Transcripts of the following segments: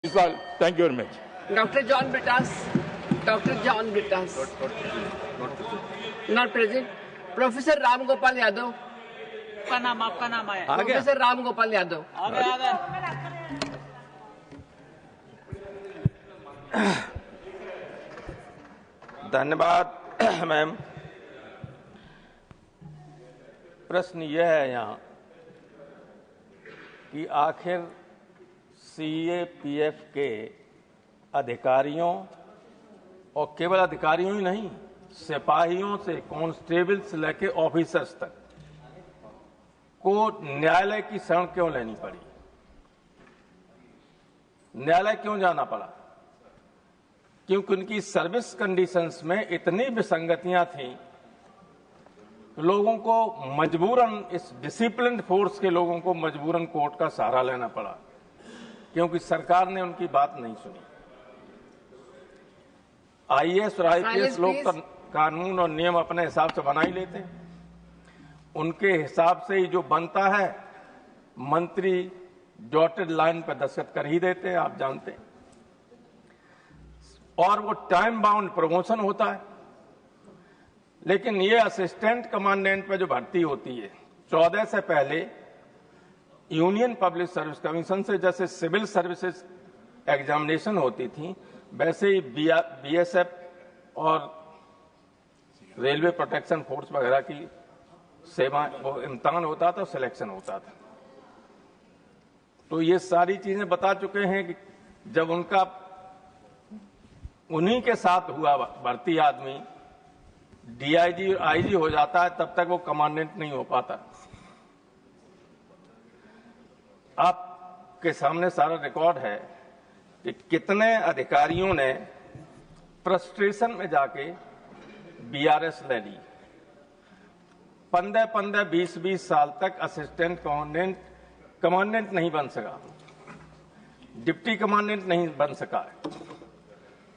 Thank you very much. Dr. John Brittas. Dr. John Brittas. Not present. Professor Ram Gopal Yadav. आपका नाम आया। Professor Ram Gopal Yadav. आ गया। धन्यवाद ma'am. प्रश्न यह है यहाँ कि आखिर सीएपीएफ के अधिकारियों और केवल अधिकारियों ही नहीं, सिपाहियों से कांस्टेबल से लेकर ऑफिसर्स तक को न्यायालय की शरण क्यों लेनी पड़ी? न्यायालय क्यों जाना पड़ा? क्योंकि उनकी सर्विस कंडीशंस में इतनी विसंगतियां थीं, लोगों को मजबूरन, इस डिसिप्लिन्ड फोर्स के लोगों को मजबूरन कोर्ट का सहारा लेना पड़ा, क्योंकि सरकार ने उनकी बात नहीं सुनी। आईएएस और आईपीएस लोग तो कानून और नियम अपने हिसाब से बना ही लेते हैं, उनके हिसाब से ही जो बनता है मंत्री डॉटेड लाइन पर दस्तखत कर ही देते हैं, आप जानते हैं। और वो टाइम बाउंड प्रमोशन होता है। लेकिन ये असिस्टेंट कमांडेंट पे जो भर्ती होती है, 14 से पहले यूनियन पब्लिक सर्विस कमीशन से जैसे सिविल सर्विसेज एग्जामिनेशन होती थी, वैसे ही बीएसएफ और रेलवे प्रोटेक्शन फोर्स वगैरह की सेवा, वो इम्तिहान होता था, सिलेक्शन होता था। तो ये सारी चीजें बता चुके हैं कि जब उनका उन्हीं के साथ हुआ भर्ती आदमी डीआईजी और आईजी हो जाता है, तब तक वो कमांडेंट नहीं हो पाता। आपके सामने सारा रिकॉर्ड है कि कितने अधिकारियों ने फ्रस्ट्रेशन में जाके बीआरएस ले ली। 15-15, 20-20 साल तक असिस्टेंट कमांडेंट नहीं बन सका, डिप्टी कमांडेंट नहीं बन सका।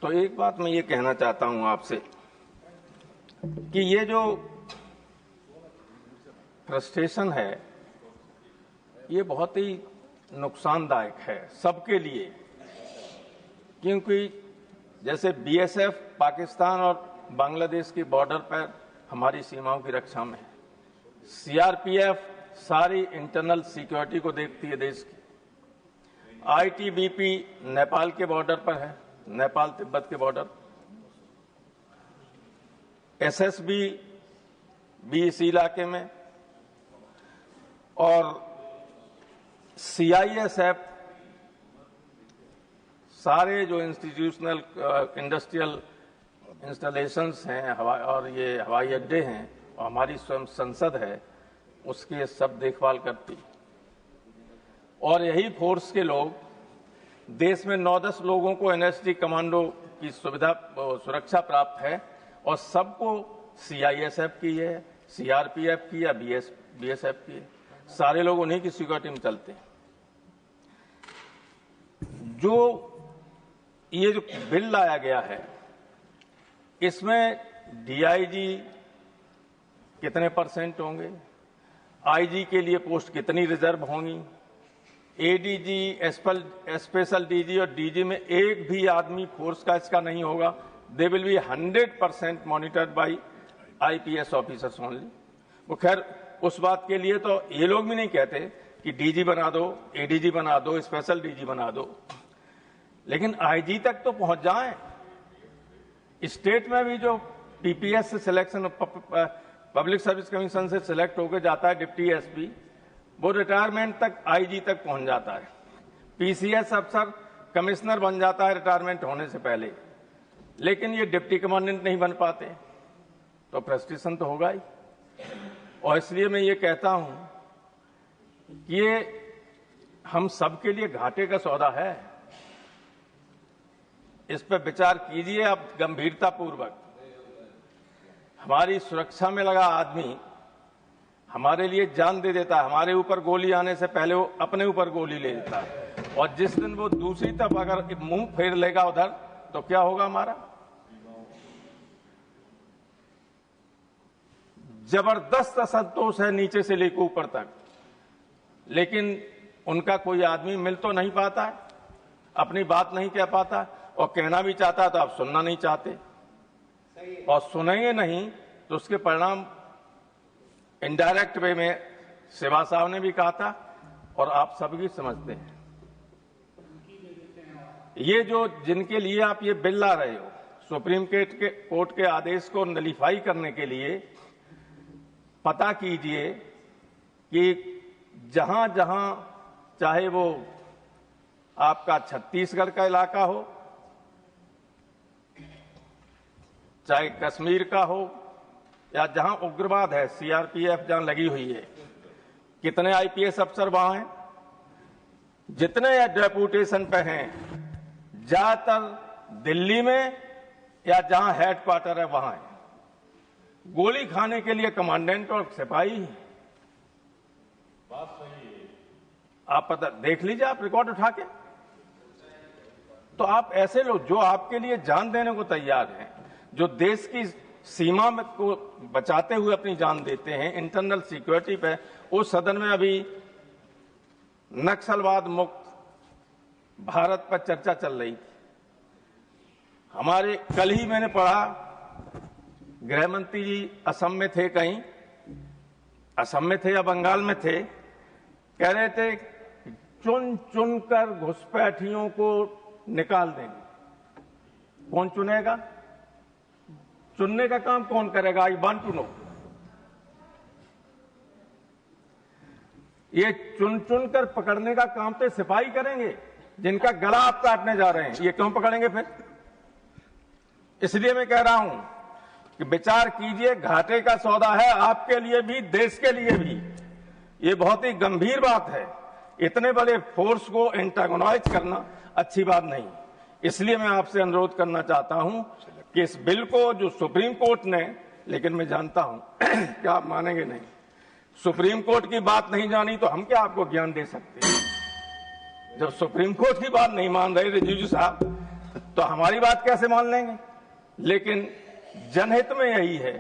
तो एक बात मैं ये कहना चाहता हूं आपसे कि ये जो फ्रस्ट्रेशन है, ये बहुत ही नुकसानदायक है सबके लिए, क्योंकि जैसे बीएसएफ पाकिस्तान और बांग्लादेश की बॉर्डर पर हमारी सीमाओं की रक्षा में है, सीआरपीएफ सारी इंटरनल सिक्योरिटी को देखती है देश की, आईटीबीपी नेपाल के बॉर्डर पर है, नेपाल तिब्बत के बॉर्डर, एसएसबी भी इस इलाके में, और सीआईएसएफ सारे जो इंस्टीट्यूशनल इंडस्ट्रियल इंस्टॉलेशंस हैं और ये हवाई अड्डे हैं और हमारी स्वयं संसद है, उसके सब देखभाल करती। और यही फोर्स के लोग देश में 9-10 लोगों को एनएसजी कमांडो की सुविधा सुरक्षा प्राप्त है, और सबको सीआईएसएफ की है, सीआरपीएफ की या बीएसएफ की है, सारे लोग उन्हीं की सिक्योरिटी में चलते हैं। ये जो बिल लाया गया है, इसमें डीआईजी कितने % होंगे, आईजी के लिए पोस्ट कितनी रिजर्व होंगी, एडीजी, स्पेशल डीजी और डीजी में एक भी आदमी फोर्स का इसका नहीं होगा। They will be 100% monitored by IPS officers only. वो खैर उस बात के लिए तो ये लोग भी नहीं कहते कि डीजी बना दो, एडीजी बना दो, स्पेशल डीजी बना दो, लेकिन आईजी तक तो पहुंच जाएं। स्टेट में भी जो पीपीएस से सिलेक्शन, पब्लिक सर्विस कमीशन से सिलेक्ट होकर जाता है डिप्टी एसपी, वो रिटायरमेंट तक आईजी तक पहुंच जाता है। पीसीएस अफसर कमिश्नर बन जाता है रिटायरमेंट होने से पहले, लेकिन ये डिप्टी कमांडेंट नहीं बन पाते, तो फ्रस्ट्रेशन तो होगा ही। और इसलिए मैं ये कहता हूं कि ये हम सबके लिए घाटे का सौदा है। इस पर विचार कीजिए आप गंभीरतापूर्वक। हमारी सुरक्षा में लगा आदमी हमारे लिए जान दे देता है, हमारे ऊपर गोली आने से पहले वो अपने ऊपर गोली ले लेता है, और जिस दिन वो दूसरी तरफ अगर मुंह फेर लेगा उधर, तो क्या होगा हमारा? जबरदस्त असंतोष है नीचे से लेकर ऊपर तक, लेकिन उनका कोई आदमी मिल तो नहीं पाता है। अपनी बात नहीं कह पाता, और कहना भी चाहता तो आप सुनना नहीं चाहते, और सुनेंगे नहीं तो उसके परिणाम इनडायरेक्ट वे में शिवा साहब ने भी कहा था और आप सभी समझते हैं। ये जो जिनके लिए आप ये बिल ला रहे हो, सुप्रीम कोर्ट के आदेश को नलीफाई करने के लिए, पता कीजिए कि जहां जहां चाहे वो आपका छत्तीसगढ़ का इलाका हो, चाहे कश्मीर का हो, या जहां उग्रवाद है, सीआरपीएफ जहां लगी हुई है, कितने आईपीएस अफसर वहां हैं, जितने डेपुटेशन पे हैं, ज्यादातर दिल्ली में या जहां हेडक्वार्टर है वहां है। गोली खाने के लिए कमांडेंट और सिपाही, बात सही है, आप पता देख लीजिए, आप रिकॉर्ड उठा के। तो आप ऐसे लोग जो आपके लिए जान देने को तैयार हैं, जो देश की सीमा में को बचाते हुए अपनी जान देते हैं, इंटरनल सिक्योरिटी पे, उस सदन में अभी नक्सलवाद मुक्त भारत पर चर्चा चल रही थी। हमारे कल ही मैंने पढ़ा, गृह मंत्री जी असम में थे, कहीं असम में थे या बंगाल में थे, कह रहे थे चुन चुन कर घुसपैठियों को निकाल देंगे। कौन चुनेगा? चुनने का काम कौन करेगा? I want to know. ये चुन चुन कर पकड़ने का काम तो सिपाही करेंगे, जिनका गला आप काटने जा रहे हैं। ये क्यों पकड़ेंगे फिर? इसलिए मैं कह रहा हूं कि विचार कीजिए, घाटे का सौदा है आपके लिए भी, देश के लिए भी। ये बहुत ही गंभीर बात है। इतने बड़े फोर्स को एंटागोनाइज करना अच्छी बात नहीं। इसलिए मैं आपसे अनुरोध करना चाहता हूं कि इस बिल को, जो सुप्रीम कोर्ट ने, लेकिन मैं जानता हूं कि आप मानेंगे नहीं, सुप्रीम कोर्ट की बात नहीं जानी तो हम क्या आपको ज्ञान दे सकते हैं? जब सुप्रीम कोर्ट की बात नहीं मान रहे रिजिजू साहब, तो हमारी बात कैसे मान लेंगे? लेकिन जनहित में यही है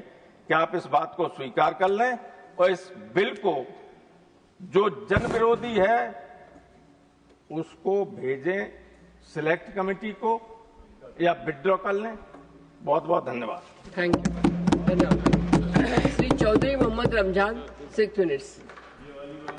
कि आप इस बात को स्वीकार कर लें और इस बिल को, जो जन विरोधी है, उसको भेजें सिलेक्ट कमेटी को या विड्रॉ कर लें। बहुत बहुत धन्यवाद। Thank you. धन्यवाद। श्री चौधरी मोहम्मद रमजान, 6 minutes।